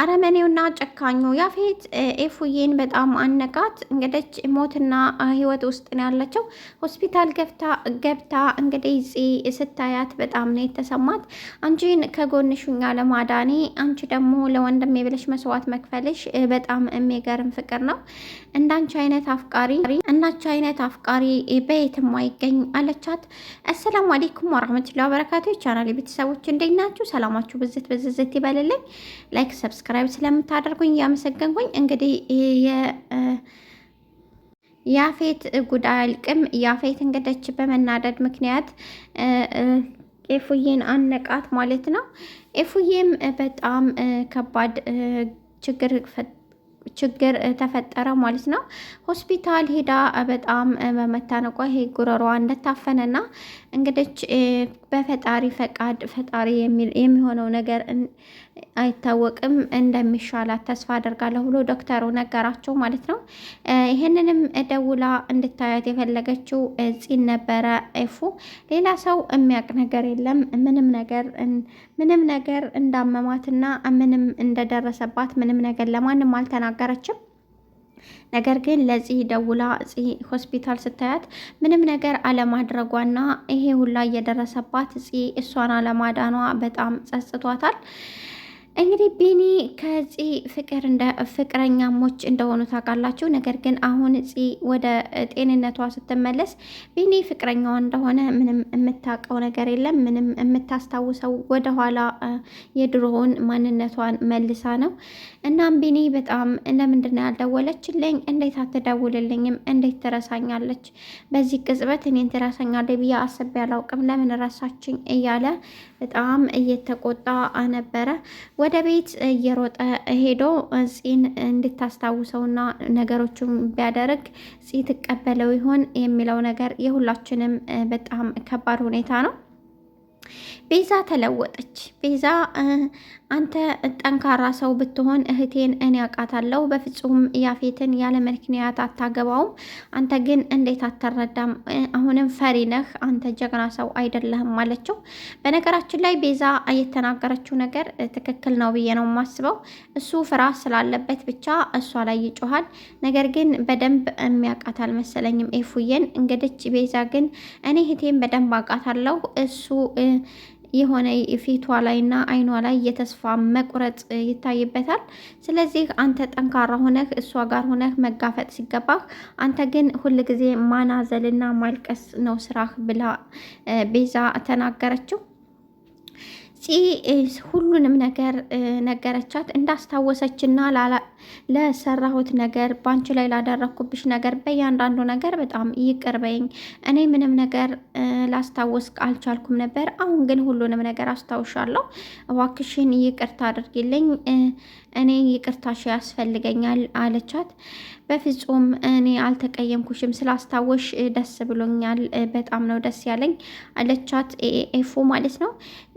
አረመኔውና ጨካኙ ያፌት ኤፉዬን በጣም አነቃት። እንግዲህ ሞትና ህይወት ውስጥ ነው ያለችው። ሆስፒታል ገብታ እንግዲህ ስታያት በጣም ነው የተሰማት። አንቺን ከጎንሹኛ ለማዳኔ አንቺ ደግሞ ለወንድሜ ብለሽ መስዋዕት መክፈልሽ በጣም የሚገርም ፍቅር ነው። እንዳንቺ አይነት አፍቃሪ በየትም አይገኝ አለቻት። አሰላሙ አለይኩም ወራህመቱላሂ ወበረካቱ። ቻናሌ ቤተሰቦች እንዴት ናችሁ? ሰላማችሁ ብዝት ይበልልኝ። ላይክ ሰብስክራይብ ስለምታደርጉኝ እያመሰገንኩኝ እንግዲህ ያፌት ጉዳይ አልቅም። ያፌት እንግዲህ በመናደድ ምክንያት ኤፉዬን አነቃት ማለት ነው። ኤፉዬም በጣም ከባድ ችግር ተፈጠረ ማለት ነው። ሆስፒታል ሄዳ በጣም በመታነቋ ይሄ ጉረሯ እንደታፈነና እንግዲህ በፈጣሪ ፈቃድ ፈጣሪ የሚሆነው ነገር አይታወቅም እንደሚሻላት ተስፋ አደርጋለሁ ብሎ ዶክተሩ ነገራቸው ማለት ነው። ይሄንንም ደውላ እንድታያት የፈለገችው ፂን ነበረ። ኤፉ ሌላ ሰው የሚያውቅ ነገር የለም። ምንም ነገር እንዳመማትና ምንም እንደደረሰባት ምንም ነገር ለማንም አልተናገረችም። ነገር ግን ለዚህ ደውላ ሆስፒታል ስታያት ምንም ነገር አለማድረጓና ይሄ ሁላ እየደረሰባት እሷን አለማዳኗ በጣም ጸጽቷታል። እንግዲህ ቢኒ ከዚህ ፍቅረኛሞች እንደሆኑ ታውቃላችሁ። ነገር ግን አሁን ወደ ጤንነቷ ስትመለስ ቢኒ ፍቅረኛዋ እንደሆነ ምንም የምታውቀው ነገር የለም። ምንም የምታስታውሰው ወደኋላ የድሮውን ማንነቷን መልሳ ነው። እናም ቢኒ በጣም ለምንድን ነው ያልደወለችልኝ? እንዴት አትደውልልኝም? እንዴት ትረሳኛለች? በዚህ ቅጽበት እኔን ትረሳኛለች ብዬ አስቤ አላውቅም። ለምን ረሳችኝ? እያለ በጣም እየተቆጣ ነበረ። ወደ ቤት እየሮጠ ሄዶ ፂን እንድታስታውሰውና ነገሮችን ቢያደርግ ፂ ትቀበለው ይሆን የሚለው ነገር የሁላችንም በጣም ከባድ ሁኔታ ነው። ቤዛ ተለወጠች። ቤዛ አንተ ጠንካራ ሰው ብትሆን እህቴን እኔ አውቃታለሁ፣ በፍጹም ያፌትን ያለ ምክንያት አታገባውም። አንተ ግን እንዴት አትረዳም? አሁንም ፈሪ ነህ፣ አንተ ጀግና ሰው አይደለህም አለችው። በነገራችን ላይ ቤዛ የተናገረችው ነገር ትክክል ነው ብዬ ነው የማስበው። እሱ ፍርሃት ስላለበት ብቻ እሷ ላይ ይጮሃል። ነገር ግን በደንብ የሚያውቃት አልመሰለኝም ኤፉዬን። እንግዲህ ቤዛ ግን እኔ እህቴን በደንብ አውቃታለሁ፣ እሱ የሆነ ፊቷ ላይና አይኗ ላይ የተስፋ መቁረጥ ይታይበታል። ስለዚህ አንተ ጠንካራ ሆነህ እሷ ጋር ሆነህ መጋፈጥ ሲገባህ፣ አንተ ግን ሁልጊዜ ማናዘልና ማልቀስ ነው ስራህ ብላ ቤዛ ተናገረችው። ሁሉንም ነገር ነገረቻት። እንዳስታወሰችና ለሰራሁት ነገር በአንቺ ላይ ላደረኩብሽ ነገር በእያንዳንዱ ነገር በጣም ይቅር በይኝ። እኔ ምንም ነገር ላስታወስ አልቻልኩም ነበር። አሁን ግን ሁሉንም ነገር አስታውሻለሁ። እባክሽን ይቅርታ አድርጊልኝ። እኔ ይቅርታሽ ያስፈልገኛል አለቻት። በፍጹም እኔ አልተቀየምኩሽም፣ ስላስታወሽ ደስ ብሎኛል፣ በጣም ነው ደስ ያለኝ አለቻት። ኤፉ ማለት ነው።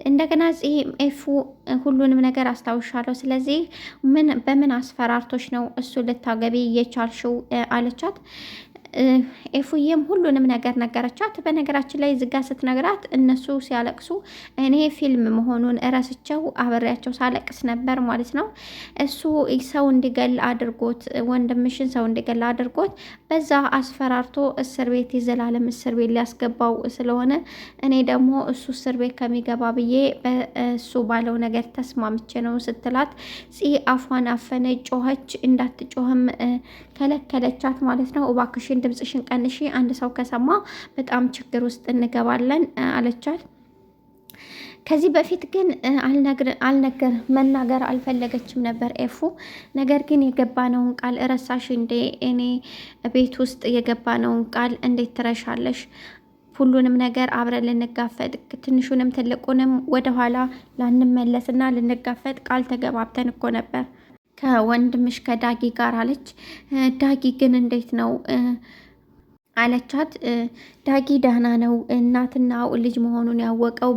እንደገና ኤፉ ሁሉንም ነገር አስታውሻለሁ፣ ስለዚህ በምን አስፈራርቶች ነው እሱ ልታገቢ እየቻልሽው አለቻት። ኤፉዬም ሁሉንም ነገር ነገረቻት። በነገራችን ላይ ዝጋ ስትነግራት እነሱ ሲያለቅሱ እኔ ፊልም መሆኑን እረስቸው አብሬያቸው ሳለቅስ ነበር ማለት ነው። እሱ ሰው እንዲገል አድርጎት፣ ወንድምሽን ሰው እንዲገል አድርጎት በዛ አስፈራርቶ እስር ቤት የዘላለም እስር ቤት ሊያስገባው ስለሆነ እኔ ደግሞ እሱ እስር ቤት ከሚገባ ብዬ በእሱ ባለው ነገር ተስማምቼ ነው ስትላት አፏን አፈነ፣ ጮኸች። እንዳትጮህም ከለከለቻት ማለት ነው። እባክሽን ድምፅሽን ቀንሺ፣ አንድ ሰው ከሰማ በጣም ችግር ውስጥ እንገባለን አለቻት። ከዚህ በፊት ግን መናገር አልፈለገችም ነበር ኤፉ። ነገር ግን የገባነውን ቃል እረሳሽ እንዴ? እኔ ቤት ውስጥ የገባነውን ቃል እንዴት ትረሻለሽ? ሁሉንም ነገር አብረን ልንጋፈጥ፣ ትንሹንም ትልቁንም ወደኋላ ላንመለስና ልንጋፈጥ ቃል ተገባብተን እኮ ነበር ከወንድምሽ ከዳጊ ጋር አለች። ዳጊ ግን እንዴት ነው አለቻት። ዳጊ ደህና ነው፣ እናትና ልጅ መሆኑን ያወቀው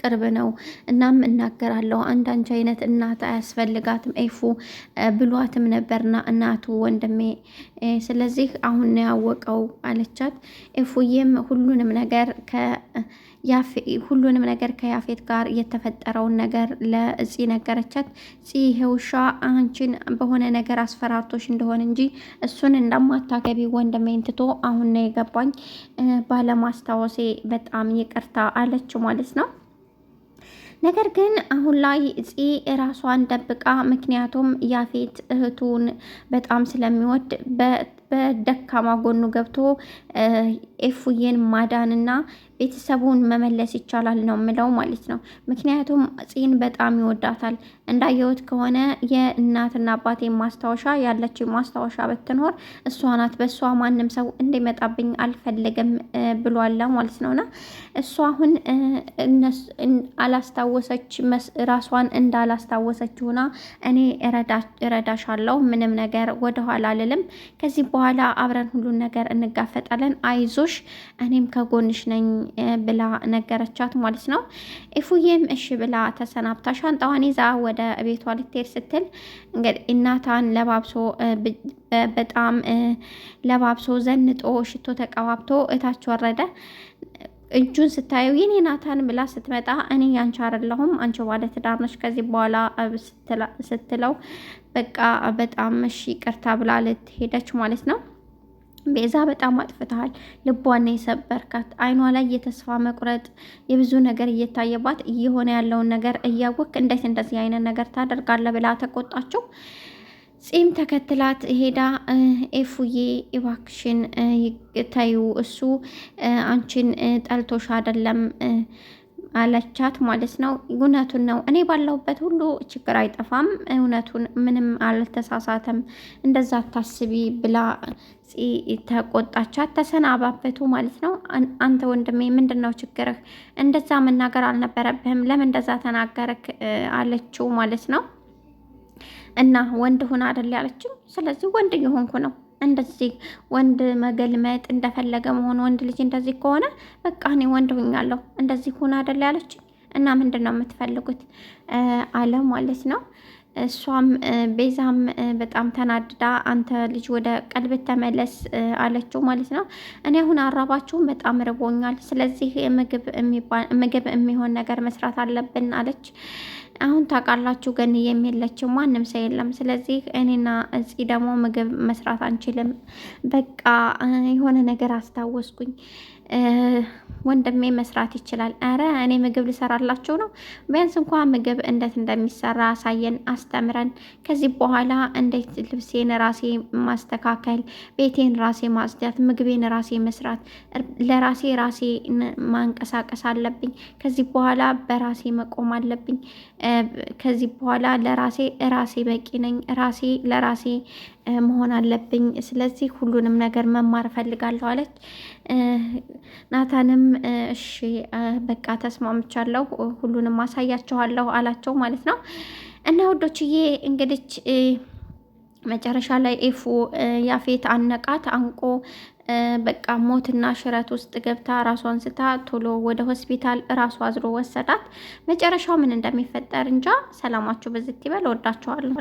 ቅርብ ነው። እናም እናገራለሁ አንዳንቺ አይነት እናት አያስፈልጋትም ኤፉ ብሏትም ነበርና እናቱ ወንድሜ፣ ስለዚህ አሁን ነው ያወቀው አለቻት። ኤፉዬም ሁሉንም ነገር ከያፌት ጋር የተፈጠረውን ነገር ለፂ ነገረቻት። ፂ ይሄ ውሻ አንቺን በሆነ ነገር አስፈራርቶሽ እንደሆነ እንጂ እሱን እንደማታገቢ ወንድሜን ትቶ አሁን ነው የገባኝ፣ ባለማስታወሴ በጣም ይቅርታ አለች ማለት ነው። ነገር ግን አሁን ላይ ፂ ራሷን ደብቃ፣ ምክንያቱም ያፌት እህቱን በጣም ስለሚወድ በደካማ ጎኑ ገብቶ ኤፉዬን ማዳንና ቤተሰቡን መመለስ ይቻላል ነው ምለው ማለት ነው። ምክንያቱም ፂን በጣም ይወዳታል። እንዳየሁት ከሆነ የእናትና አባቴ ማስታወሻ ያለችው ማስታወሻ ብትኖር እሷ ናት። በእሷ ማንም ሰው እንዲመጣብኝ አልፈልግም ብሏላ ማለት ነውና እሷ አሁን አላስታወሰች ራሷን እንዳላስታወሰች ሆና እኔ እረዳሻለሁ፣ ምንም ነገር ወደኋላ አልልም፣ ከዚህ በኋላ አብረን ሁሉን ነገር እንጋፈጣለን፣ አይዞሽ እኔም ከጎንሽ ነኝ ብላ ነገረቻት ማለት ነው። ኢፉዬም እሺ ብላ ተሰናብታ ሻንጣዋን ይዛ ወደ ቤቷ ልትሄድ ስትል እንግዲህ እናታን በጣም ለባብሶ ዘንጦ ሽቶ ተቀባብቶ እታች ወረደ። እጁን ስታየው የኔ ናታን ብላ ስትመጣ እኔ ያንቺ አይደለሁም አንቺ ባለ ትዳር ነሽ ከዚህ በኋላ ስትለው በቃ በጣም እሺ ይቅርታ ብላ ልትሄደች ማለት ነው። ቤዛ በጣም አጥፍተሃል፣ ልቧን የሰበርካት፣ አይኗ ላይ የተስፋ መቁረጥ የብዙ ነገር እየታየባት እየሆነ ያለውን ነገር እያወቅ እንዴት እንደዚህ አይነት ነገር ታደርጋለህ ብላ ተቆጣችው። ፂም ተከትላት ሄዳ ኤፉዬ እባክሽን ተዩ፣ እሱ አንቺን ጠልቶሽ አይደለም አለቻት ማለት ነው። እውነቱን ነው፣ እኔ ባለሁበት ሁሉ ችግር አይጠፋም፣ እውነቱን ምንም አልተሳሳተም፣ እንደዛ አታስቢ ብላ ተቆጣቻት። ተሰናባበቱ ማለት ነው። አንተ ወንድሜ ምንድን ነው ችግርህ? እንደዛ መናገር አልነበረብህም፣ ለምን እንደዛ ተናገርክ አለችው ማለት ነው። እና ወንድ ሁን አይደል ያለችኝ፣ ስለዚህ ወንድ እየሆንኩ ነው። እንደዚህ ወንድ መገልመጥ እንደፈለገ መሆን ወንድ ልጅ እንደዚህ ከሆነ በቃ እኔ ወንድ ሁኛለሁ። እንደዚህ ሁን አይደል ያለችኝ እና ምንድን ነው የምትፈልጉት አለ ማለት ነው። እሷም ቤዛም በጣም ተናድዳ አንተ ልጅ ወደ ቀልብ ተመለስ አለችው ማለት ነው። እኔ አሁን አራባችሁም በጣም ርቦኛል፣ ስለዚህ ምግብ የሚሆን ነገር መስራት አለብን አለች። አሁን ታውቃላችሁ ገኒ የሚለችው ማንም ሰው የለም። ስለዚህ እኔና እዚህ ደግሞ ምግብ መስራት አንችልም። በቃ የሆነ ነገር አስታወስኩኝ፣ ወንድሜ መስራት ይችላል። አረ እኔ ምግብ ልሰራላችሁ ነው። ቢያንስ እንኳን ምግብ እንዴት እንደሚሰራ አሳየን፣ አስተምረን። ከዚህ በኋላ እንዴት ልብሴን ራሴ ማስተካከል፣ ቤቴን ራሴ ማጽዳት፣ ምግቤን ራሴ መስራት፣ ራሴ ማንቀሳቀስ አለብኝ። ከዚህ በኋላ በራሴ መቆም አለብኝ። ከዚህ በኋላ ራሴ በቂ ነኝ። ራሴ ለራሴ መሆን አለብኝ። ስለዚህ ሁሉንም ነገር መማር እፈልጋለሁ አለች። ናታንም እሺ በቃ ተስማምቻለሁ፣ ሁሉንም አሳያችኋለሁ አላቸው ማለት ነው። እና ውዶችዬ እንግዲህ መጨረሻ ላይ ኤፉ ያፌት አነቃት፣ አንቆ በቃ ሞትና ሽረት ውስጥ ገብታ ራሷን ስታ ቶሎ ወደ ሆስፒታል ራሷ አዝሮ ወሰዳት። መጨረሻው ምን እንደሚፈጠር እንጃ። ሰላማችሁ በዝት ይበል። ወዳችኋለሁ።